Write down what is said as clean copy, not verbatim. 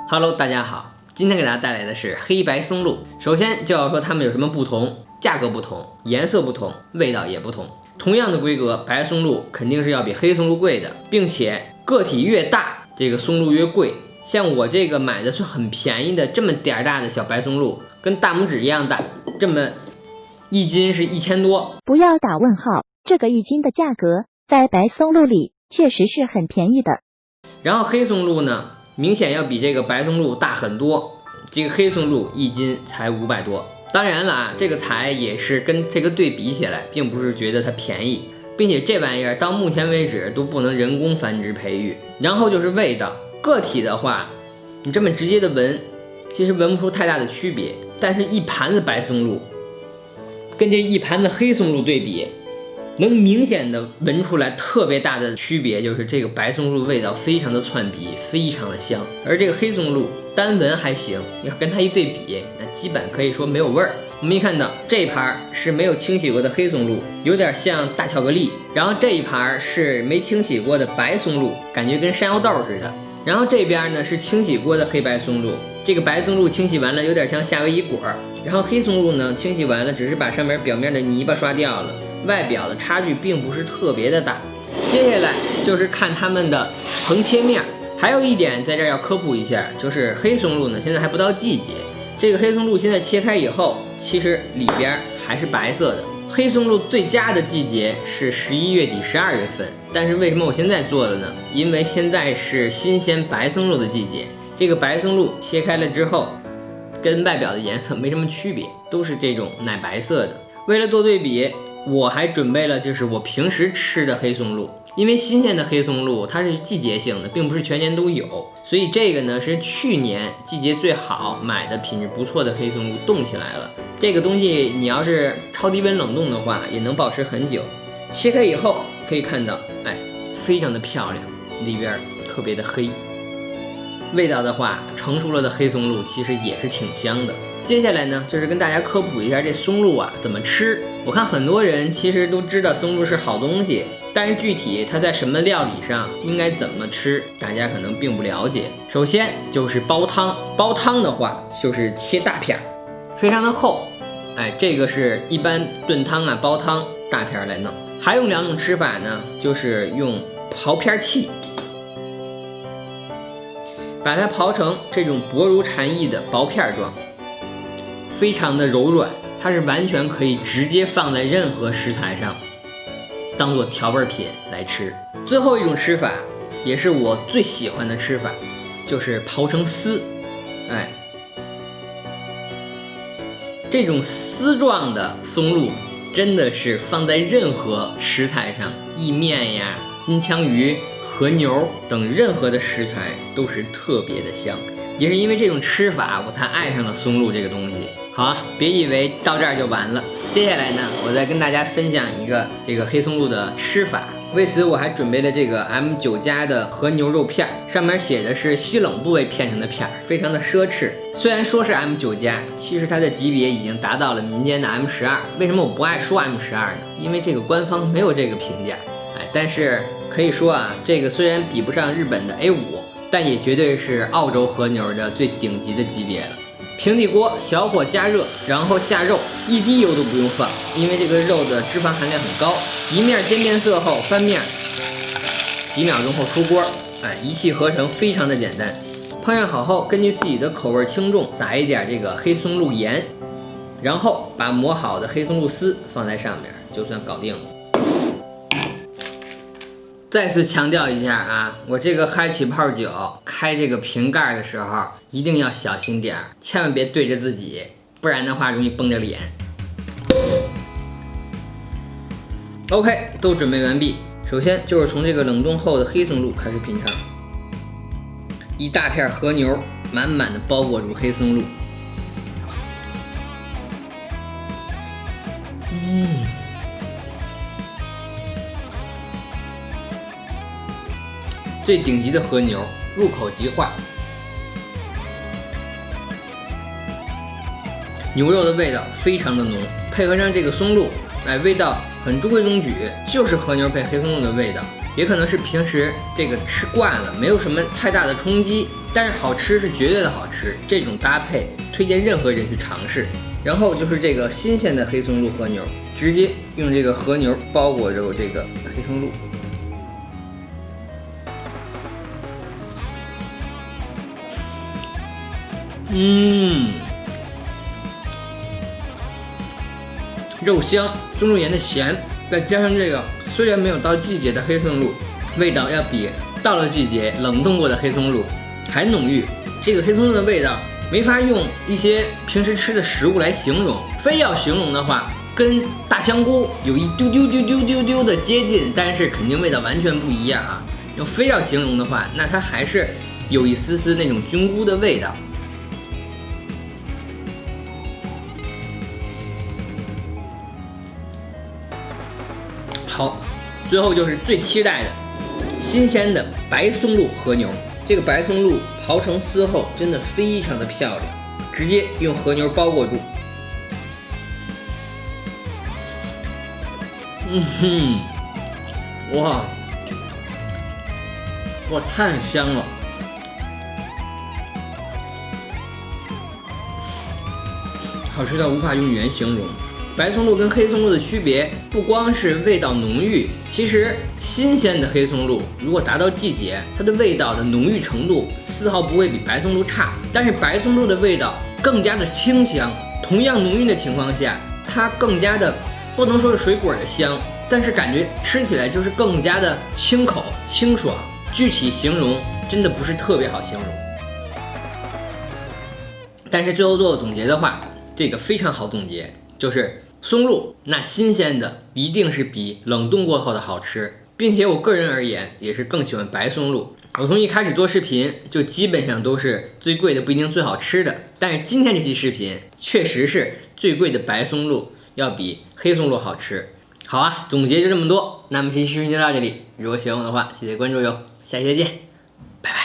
Hello， 大家好，今天给大家带来的是黑白松露。首先就要说它们有什么不同，价格不同，颜色不同，味道也不同。同样的规格，白松露肯定是要比黑松露贵的，并且个体越大，这个松露越贵。像我这个买的算很便宜的，这么点儿大的小白松露，跟大拇指一样大，这么1斤是1000多。不要打问号，这个1斤的价格在白松露里确实是很便宜的。然后黑松露呢，明显要比这个白松露大很多，这个黑松露1斤才500多。当然了啊，这个才也是跟这个对比起来，并不是觉得它便宜，并且这玩意儿到目前为止都不能人工繁殖培育。然后就是味道，个体的话，你这么直接的闻，其实闻不出太大的区别，但是一盘子白松露跟这一盘子黑松露对比，能明显的闻出来特别大的区别，就是这个白松露味道非常的窜鼻，非常的香，而这个黑松露单闻还行，要跟它一对比，那基本可以说没有味儿。我们一看到这一盘是没有清洗过的黑松露，有点像大巧克力，然后这一盘是没清洗过的白松露，感觉跟山药豆似的，然后这边呢是清洗过的黑白松露，这个白松露清洗完了有点像夏威夷果，然后黑松露呢清洗完了只是把上面表面的泥巴刷掉了，外表的差距并不是特别的大。接下来就是看它们的横切面。还有一点在这儿要科普一下，就是黑松露呢现在还不到季节，这个黑松露现在切开以后，其实里边还是白色的。黑松露最佳的季节是11月底12月份，但是为什么我现在做了呢？因为现在是新鲜白松露的季节，这个白松露切开了之后跟外表的颜色没什么区别，都是这种奶白色的。为了做对比，我还准备了就是我平时吃的黑松露，因为新鲜的黑松露它是季节性的，并不是全年都有，所以这个呢是去年季节最好买的品质不错的黑松露冻起来了。这个东西你要是超低温冷冻的话也能保持很久。切开以后可以看到，非常的漂亮，里边特别的黑。味道的话，成熟了的黑松露其实也是挺香的。接下来呢，就是跟大家科普一下这松露啊怎么吃。我看很多人其实都知道松露是好东西，但是具体它在什么料理上应该怎么吃，大家可能并不了解。首先就是煲汤，煲汤的话就是切大片，非常的厚，这个是一般炖汤啊煲汤大片来弄。还有2种吃法呢，就是用刨片器，把它刨成这种薄如蝉翼的薄片状，非常的柔软，它是完全可以直接放在任何食材上当做调味品来吃。最后一种吃法也是我最喜欢的吃法，就是刨成丝。这种丝状的松露真的是放在任何食材上，意面呀、金枪鱼、和牛等任何的食材都是特别的香。也是因为这种吃法，我才爱上了松露这个东西。好啊，别以为到这儿就完了。接下来呢，我再跟大家分享一个这个黑松露的吃法。为此我还准备了这个 M9 加的和牛肉片，上面写的是西冷部位片成的片，非常的奢侈。虽然说是 M9 加，其实它的级别已经达到了民间的 M12。为什么我不爱说 M12 呢？因为这个官方没有这个评价。但是可以说啊，这个虽然比不上日本的 A5，但也绝对是澳洲和牛的最顶级的级别了。平底锅小火加热，然后下肉，一滴油都不用放，因为这个肉的脂肪含量很高。一面渐变色后翻面，几秒钟后出锅，一气呵成，非常的简单。烹饪好后，根据自己的口味轻重，撒一点这个黑松露盐，然后把磨好的黑松露丝放在上面，就算搞定了。再次强调一下啊，我这个嗨起泡酒开这个瓶盖的时候一定要小心点，千万别对着自己，不然的话容易崩着脸。OK， 都准备完毕。首先就是从这个冷冻后的黑松露开始品尝，一大片和牛满满的包裹住黑松露，最顶级的和牛，入口即化，牛肉的味道非常的浓，配合上这个松露，味道很中规中矩，就是和牛配黑松露的味道，也可能是平时这个吃惯了，没有什么太大的冲击，但是好吃是绝对的好吃，这种搭配推荐任何人去尝试。然后就是这个新鲜的黑松露和牛，直接用这个和牛包裹着这个黑松露。肉香，松露盐的咸，再加上这个虽然没有到季节的黑松露，味道要比到了季节冷冻过的黑松露还浓郁。这个黑松露的味道没法用一些平时吃的食物来形容，非要形容的话，跟大香菇有一丢丢的接近，但是肯定味道完全不一样啊。要非要形容的话，那它还是有一丝丝那种菌菇的味道。好，最后就是最期待的新鲜的白松露和牛。这个白松露刨成丝后，真的非常的漂亮，直接用和牛包裹住。哇，太香了！好吃到无法用语言形容。白松露跟黑松露的区别不光是味道浓郁，其实新鲜的黑松露如果达到季节，它的味道的浓郁程度丝毫不会比白松露差，但是白松露的味道更加的清香，同样浓郁的情况下，它更加的不能说是水果的香，但是感觉吃起来就是更加的清口清爽，具体形容真的不是特别好形容。但是最后做个总结的话，这个非常好总结，就是松露那新鲜的一定是比冷冻过后的好吃，并且我个人而言也是更喜欢白松露。我从一开始做视频就基本上都是最贵的不一定最好吃的，但是今天这期视频确实是最贵的白松露要比黑松露好吃。好啊，总结就这么多，那么这期视频就到这里，如果喜欢我的话记得关注哟，下期再见，拜拜。